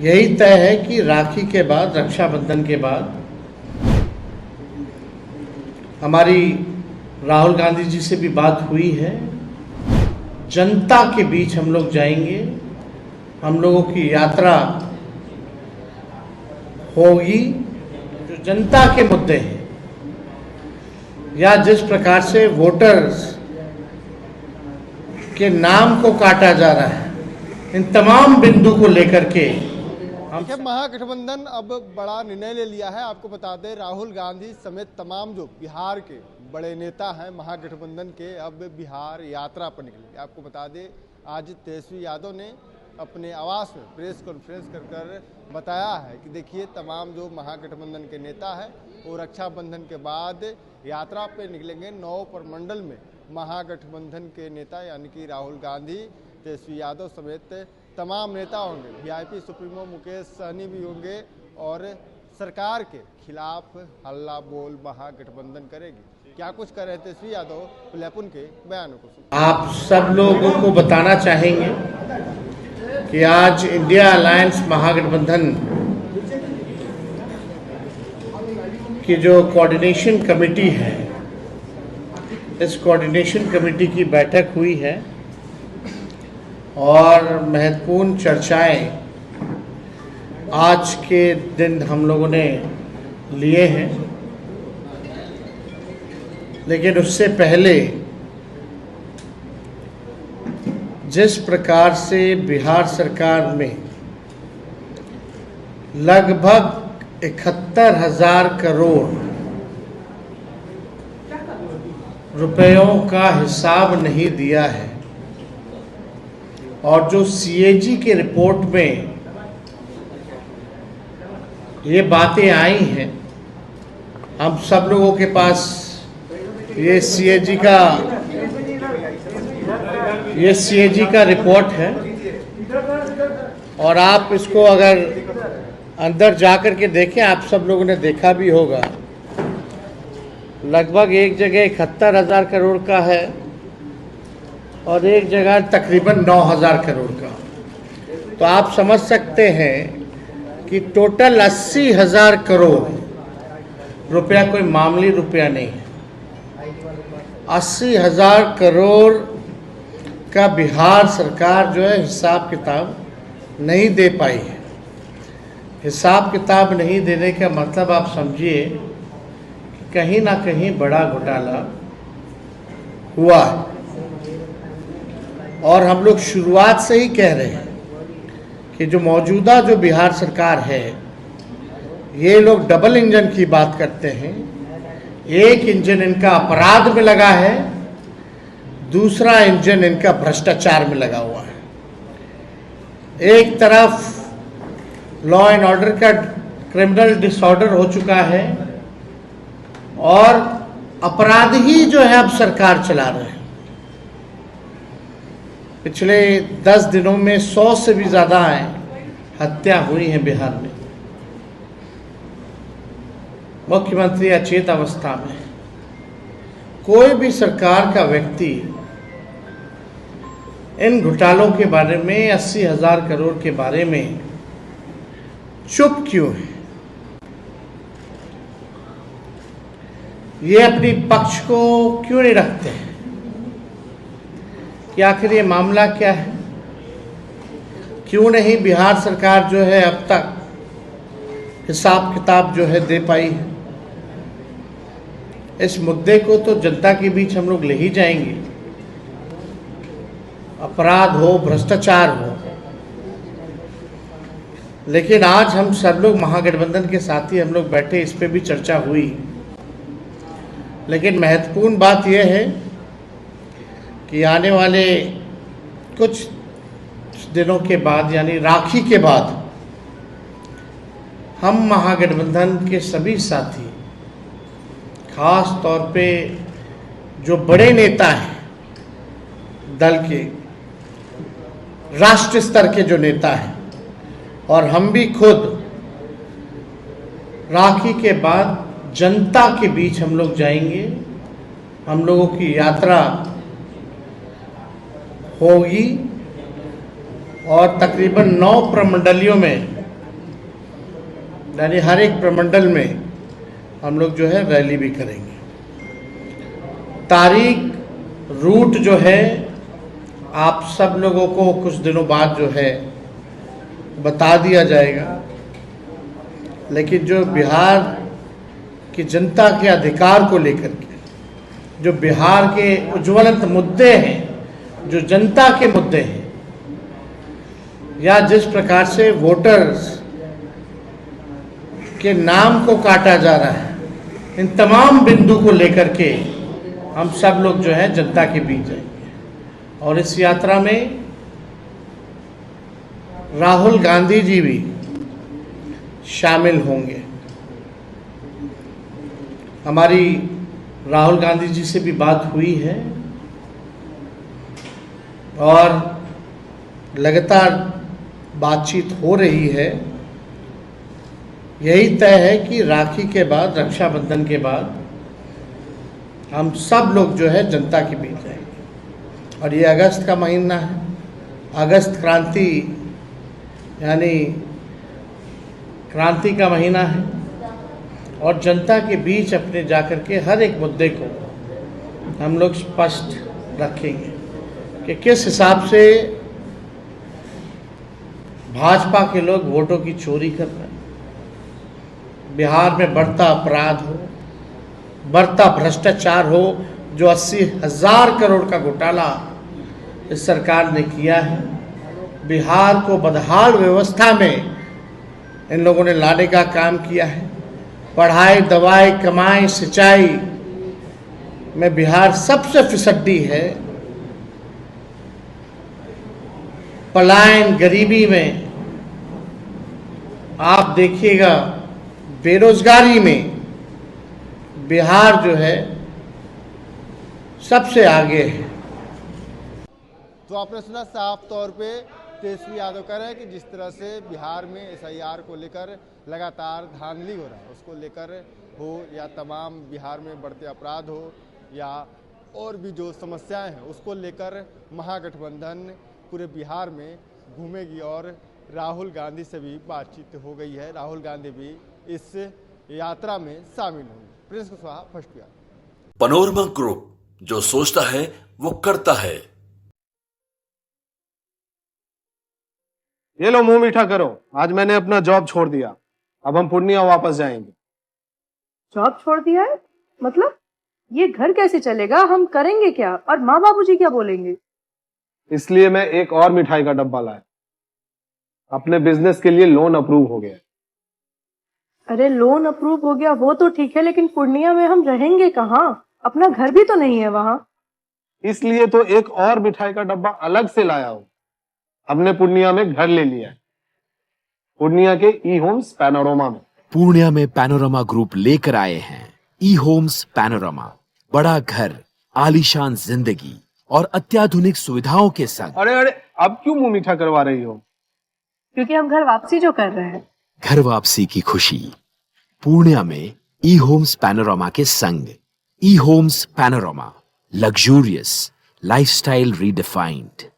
यही तय है कि राखी के बाद, रक्षाबंधन के बाद हमारी राहुल गांधी जी से भी बात हुई है। जनता के बीच हम लोग जाएंगे, हम लोगों की यात्रा होगी। जो जनता के मुद्दे हैं या जिस प्रकार से वोटर्स के नाम को काटा जा रहा है, इन तमाम बिंदु को लेकर के देखिए, महागठबंधन अब बड़ा निर्णय ले लिया है। आपको बता दें, राहुल गांधी समेत तमाम जो बिहार के बड़े नेता हैं महागठबंधन के, अब बिहार यात्रा पर निकलेंगे। आपको बता दें, आज तेजस्वी यादव ने अपने आवास में प्रेस कॉन्फ्रेंस कर बताया है कि देखिए, तमाम जो महागठबंधन के नेता हैं वो रक्षाबंधन के बाद यात्रा पे निकलेंगे। 9 प्रमंडल में महागठबंधन के नेता यानी कि राहुल गांधी, तेजस्वी यादव समेत तमाम नेता होंगे। वीआईपी सुप्रीमो मुकेश सहनी भी होंगे और सरकार के खिलाफ हल्ला बोल महागठबंधन करेगी। क्या कुछ कर रहे थे तेजस्वी यादव, पुलेपुन के बयानों को आप सब लोगों को बताना चाहेंगे कि आज इंडिया अलायंस महागठबंधन की जो कोऑर्डिनेशन कमेटी है, इस कोऑर्डिनेशन कमेटी की बैठक हुई है और महत्वपूर्ण चर्चाएं आज के दिन हम लोगों ने लिए हैं। लेकिन उससे पहले जिस प्रकार से बिहार सरकार में लगभग 71,000 करोड़ रुपयों का हिसाब नहीं दिया है और जो सीएजी के रिपोर्ट में ये बातें आई हैं, हम सब लोगों के पास ये सीएजी का रिपोर्ट है और आप इसको अगर अंदर जाकर के देखें, आप सब लोगों ने देखा भी होगा, लगभग एक जगह 71,000 करोड़ का है और एक जगह तकरीबन 9,000 करोड़ का। तो आप समझ सकते हैं कि टोटल 80,000 करोड़ रुपया कोई मामूली रुपया नहीं है। 80,000 करोड़ का बिहार सरकार जो है हिसाब किताब नहीं दे पाई है। हिसाब किताब नहीं देने का मतलब आप समझिए कि कहीं ना कहीं बड़ा घोटाला हुआ है। और हम लोग शुरुआत से ही कह रहे हैं कि जो मौजूदा जो बिहार सरकार है, ये लोग डबल इंजन की बात करते हैं। एक इंजन इनका अपराध में लगा है, दूसरा इंजन इनका भ्रष्टाचार में लगा हुआ है। एक तरफ लॉ एंड ऑर्डर का क्रिमिनल डिसऑर्डर हो चुका है और अपराध ही जो है अब सरकार चला रहे हैं। पिछले 10 दिनों में 100 से भी ज़्यादा हत्या हुई है बिहार में। मुख्यमंत्री अचेत अवस्था में। कोई भी सरकार का व्यक्ति इन घोटालों के बारे में, 80,000 करोड़ के बारे में चुप क्यों है? ये अपनी पक्ष को क्यों नहीं रखते हैं कि आखिर ये मामला क्या है? क्यों नहीं बिहार सरकार जो है अब तक हिसाब किताब जो है दे पाई है? इस मुद्दे को तो जनता के बीच हम लोग ले ही जाएंगे। अपराध हो, भ्रष्टाचार हो, लेकिन आज हम सब लोग महागठबंधन के साथी हम लोग बैठे, इस पे भी चर्चा हुई। लेकिन महत्वपूर्ण बात यह है कि आने वाले कुछ दिनों के बाद, यानी राखी के बाद, हम महागठबंधन के सभी साथी, खास तौर पे जो बड़े नेता हैं दल के, राष्ट्रीय स्तर के जो नेता हैं, और हम भी खुद राखी के बाद जनता के बीच हम लोग जाएंगे। हम लोगों की यात्रा होगी और तकरीबन 9 प्रमंडलियों में यानी हर एक प्रमंडल में हम लोग जो है रैली भी करेंगे। तारीख, रूट जो है आप सब लोगों को कुछ दिनों बाद जो है बता दिया जाएगा, लेकिन जो बिहार की जनता के अधिकार को लेकर के, जो बिहार के उज्ज्वलंत मुद्दे हैं, जो जनता के मुद्दे हैं, या जिस प्रकार से वोटर्स के नाम को काटा जा रहा है, इन तमाम बिंदु को लेकर के हम सब लोग जो है जनता के बीच जाएंगे। और इस यात्रा में राहुल गांधी जी भी शामिल होंगे। हमारी राहुल गांधी जी से भी बात हुई है और लगातार बातचीत हो रही है। यही तय है कि राखी के बाद, रक्षाबंधन के बाद हम सब लोग जो है जनता के बीच जाएंगे। और ये अगस्त का महीना है, अगस्त क्रांति यानी क्रांति का महीना है, और जनता के बीच अपने जाकर के हर एक मुद्दे को हम लोग स्पष्ट रखेंगे कि किस हिसाब से भाजपा के लोग वोटों की चोरी कर रहे हैं, बिहार में बढ़ता अपराध हो, बढ़ता भ्रष्टाचार हो, जो 80,000 करोड़ का घोटाला इस सरकार ने किया है, बिहार को बदहाल व्यवस्था में इन लोगों ने लाने का काम किया है। पढ़ाई, दवाई, कमाई, सिंचाई में बिहार सबसे फिसड्डी है। पलायन, गरीबी में आप देखिएगा, बेरोजगारी में बिहार जो है सबसे आगे है। तो आपने सुना साफ तौर पे तेजस्वी यादव कह रहे हैं कि जिस तरह से बिहार में SIR को लेकर लगातार धांधली हो रहा है, उसको लेकर हो या तमाम बिहार में बढ़ते अपराध हो या और भी जो समस्याएं हैं उसको लेकर महागठबंधन पूरे बिहार में घूमेगी। और राहुल गांधी से भी बातचीत हो गई है, राहुल गांधी भी इस यात्रा में शामिल होंगे। Prince Kushwaha, first Bihar. Panorama group, जो सोचता है वो करता है। ये लो, मुंह मीठा करो। आज मैंने अपना जॉब छोड़ दिया, अब हम पूर्णिया वापस जाएंगे। जॉब छोड़ दिया है? मतलब ये घर कैसे चलेगा? हम करेंगे क्या? और माँ बाबूजी क्या बोलेंगे? इसलिए मैं एक और मिठाई का डब्बा लाया। अपने बिजनेस के लिए लोन अप्रूव हो गया। अरे लोन अप्रूव हो गया वो तो ठीक है, लेकिन पूर्णिया में हम रहेंगे कहाँ? अपना घर भी तो नहीं है वहाँ। इसलिए तो एक और मिठाई का डब्बा अलग से लाया हूँ। हमने पूर्णिया में घर ले लिया है, पूर्णिया के ई होम्स पैनोरमा में। पूर्णिया में पैनोरमा ग्रुप लेकर आए हैं ई होम्स पैनोरमा। बड़ा घर, आलीशान जिंदगी और अत्याधुनिक सुविधाओं के संग। अरे अरे, अब क्यों मुंह मीठा करवा रही हो? क्योंकि हम घर वापसी जो कर रहे हैं। घर वापसी की खुशी पूर्णिया में ई होम्स पैनोरमा के संग। E homes panorama, luxurious lifestyle redefined.